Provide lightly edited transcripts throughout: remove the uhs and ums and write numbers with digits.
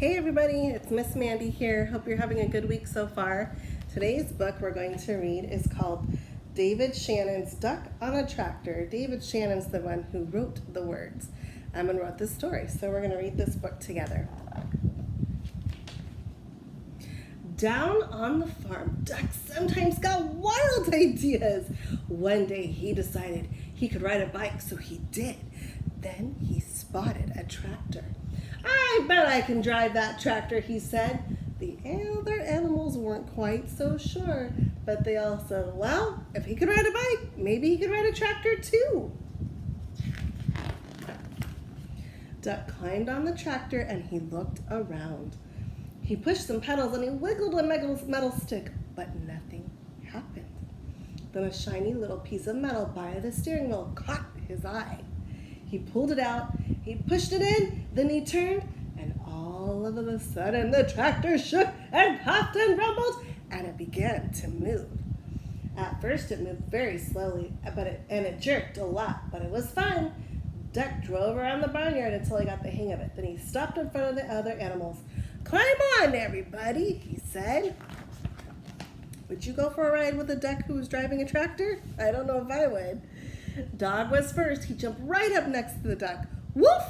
Hey everybody, it's Miss Mandy here. Hope you're having a good week so far. Today's book we're going to read is called David Shannon's Duck on a Tractor. David Shannon's the one who wrote the words and wrote this story. So we're going to read this book together. Down on the farm, Duck sometimes got wild ideas. One day he decided he could ride a bike, so he did. Then he spotted a tractor. I bet I can drive that tractor, he said. The other animals weren't quite so sure, but they all said, well, if he could ride a bike, maybe he could ride a tractor too. Duck climbed on the tractor and he looked around. He pushed some pedals and he wiggled a metal stick, but nothing happened. Then a shiny little piece of metal by the steering wheel caught his eye. He pulled it out, he pushed it in, then he turned, and all of a sudden the tractor shook and puffed and rumbled, and it began to move. At first it moved very slowly, and it jerked a lot, but it was fun. Duck drove around the barnyard until he got the hang of it. Then he stopped in front of the other animals. Climb on, everybody, he said. Would you go for a ride with a duck who was driving a tractor? I don't know if I would. Dog was first. He jumped right up next to the duck. Woof!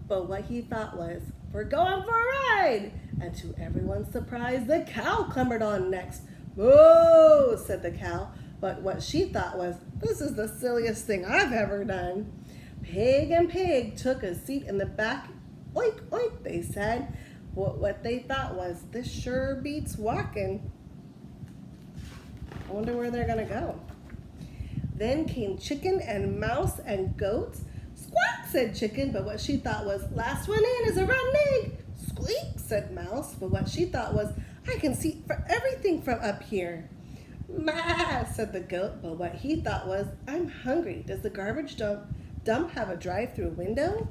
But what he thought was, we're going for a ride. And to everyone's surprise, the cow clambered on next. Moo, said the cow. But what she thought was, this is the silliest thing I've ever done. Pig and Pig took a seat in the back. Oink, oink, they said. What they thought was, this sure beats walking. I wonder where they're going to go. Then came Chicken and Mouse and Goats. Squawk, said Chicken, but what she thought was, last one in is a rotten egg. Squeak, said Mouse, but what she thought was, I can see for everything from up here. Ma, said the Goat, but what he thought was, I'm hungry. Does the garbage dump have a drive-through window?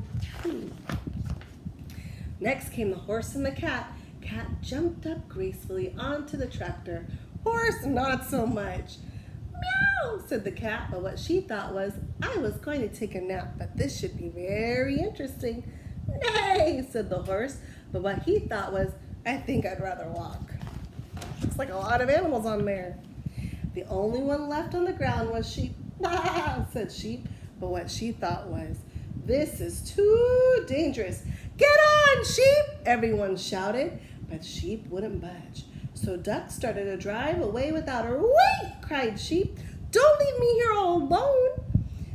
Next came the Horse and the Cat. Cat jumped up gracefully onto the tractor. Horse, not so much. Meow, said the cat, but what she thought was, I was going to take a nap, but this should be very interesting. Nay, said the horse, but what he thought was, I think I'd rather walk. Looks like a lot of animals on there. The only one left on the ground was Sheep. Ah, said Sheep, but what she thought was, this is too dangerous. Get on, Sheep, everyone shouted, but Sheep wouldn't budge. So Duck started to drive away without her. Wait, cried Sheep. Don't leave me here all alone.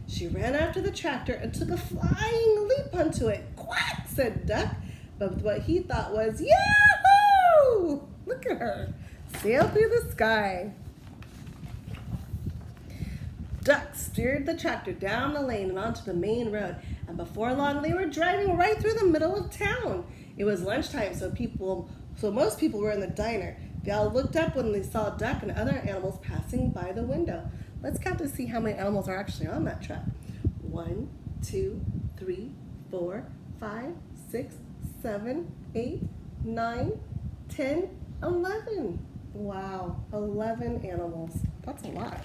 She ran after the tractor and took a flying leap onto it. Quack, said Duck. But what he thought was, Yahoo! Look at her. Sail through the sky. Duck steered the tractor down the lane and onto the main road. And before long, they were driving right through the middle of town. It was lunchtime, so most people were in the diner. They all looked up when they saw Duck and other animals passing by the window. Let's count to see how many animals are actually on that truck. 1, 2, 3, 4, 5, 6, 7, 8, 9, 10, 11. Wow, 11 animals. That's a lot.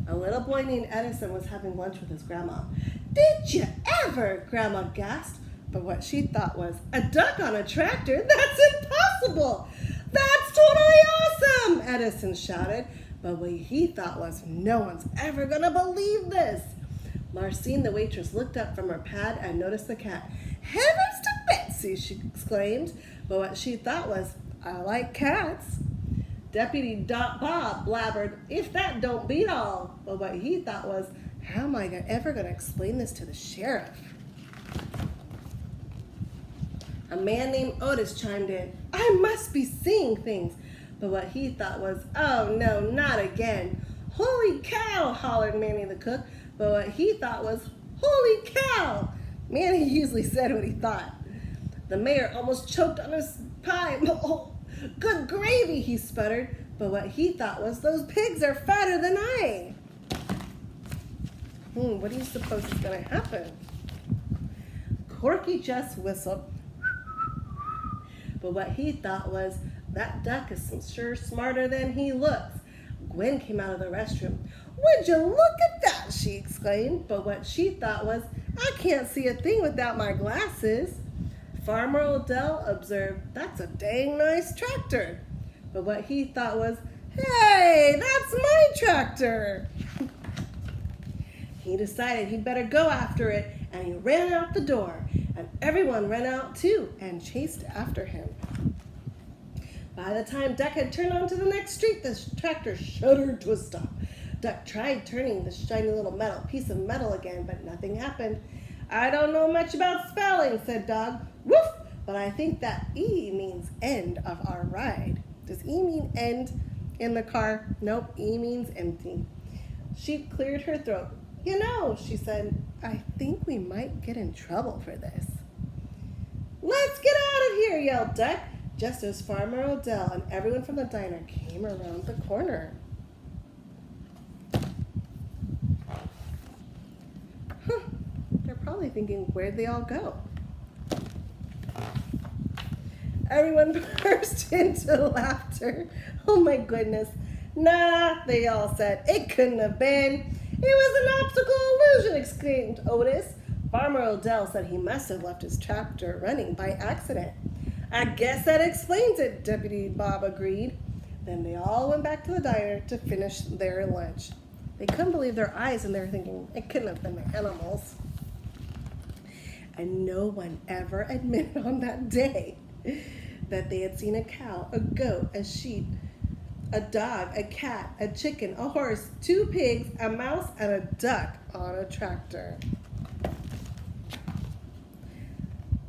A little boy named Edison was having lunch with his grandma. Did you ever? Grandma gasped. But what she thought was, a duck on a tractor? That's impossible! That's totally awesome! Edison shouted. But what he thought was, no one's ever gonna believe this. Marcine, the waitress, looked up from her pad and noticed the cat. Heavens to Betsy, she exclaimed. But what she thought was, I like cats. Deputy Bob blabbered, if that don't beat all. But what he thought was, how am I ever gonna explain this to the sheriff? A man named Otis chimed in. I must be seeing things. But what he thought was, oh no, not again. Holy cow, hollered Manny the cook. But what he thought was, holy cow. Manny usually said what he thought. The mayor almost choked on his pie. Oh, good gravy, he sputtered. But what he thought was, those pigs are fatter than I. What do you suppose is going to happen? Corky just whistled. But what he thought was, that duck is sure smarter than he looks. Gwen came out of the restroom. Would you look at that, she exclaimed. But what she thought was, I can't see a thing without my glasses. Farmer Odell observed, "That's a dang nice tractor." But what he thought was, "Hey, that's my tractor." He decided he'd better go after it, and he ran out the door, and everyone ran out too and chased after him. By the time Duck had turned onto the next street, the tractor shuddered to a stop. Duck tried turning the shiny little piece of metal again, but nothing happened. "I don't know much about spelling," said Dog. "Woof! But I think that E means end of our ride." Does E mean end in the car? Nope, E means empty. She cleared her throat. "You know," she said, "I think we might get in trouble for this." "Let's get out of here," yelled Duck, just as Farmer Odell and everyone from the diner came around the corner. They're probably thinking, where'd they all go? Everyone burst into laughter. "Oh my goodness. Nah," they all said. "It couldn't have been. It was an optical illusion," exclaimed Otis. Farmer Odell said he must have left his tractor running by accident. "I guess that explains it," Deputy Bob agreed. Then they all went back to the diner to finish their lunch. They couldn't believe their eyes, and they were thinking, it couldn't have been the animals. And no one ever admitted on that day that they had seen a cow, a goat, a sheep, a dog, a cat, a chicken, a horse, 2 pigs, a mouse, and a duck on a tractor.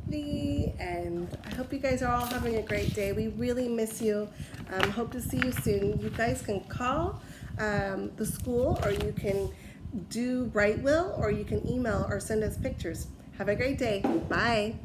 The end. I hope you guys are all having a great day. We really miss you. Hope to see you soon. You guys can call the school, or you can do Brightwill, or you can email or send us pictures. Have a great day. Bye.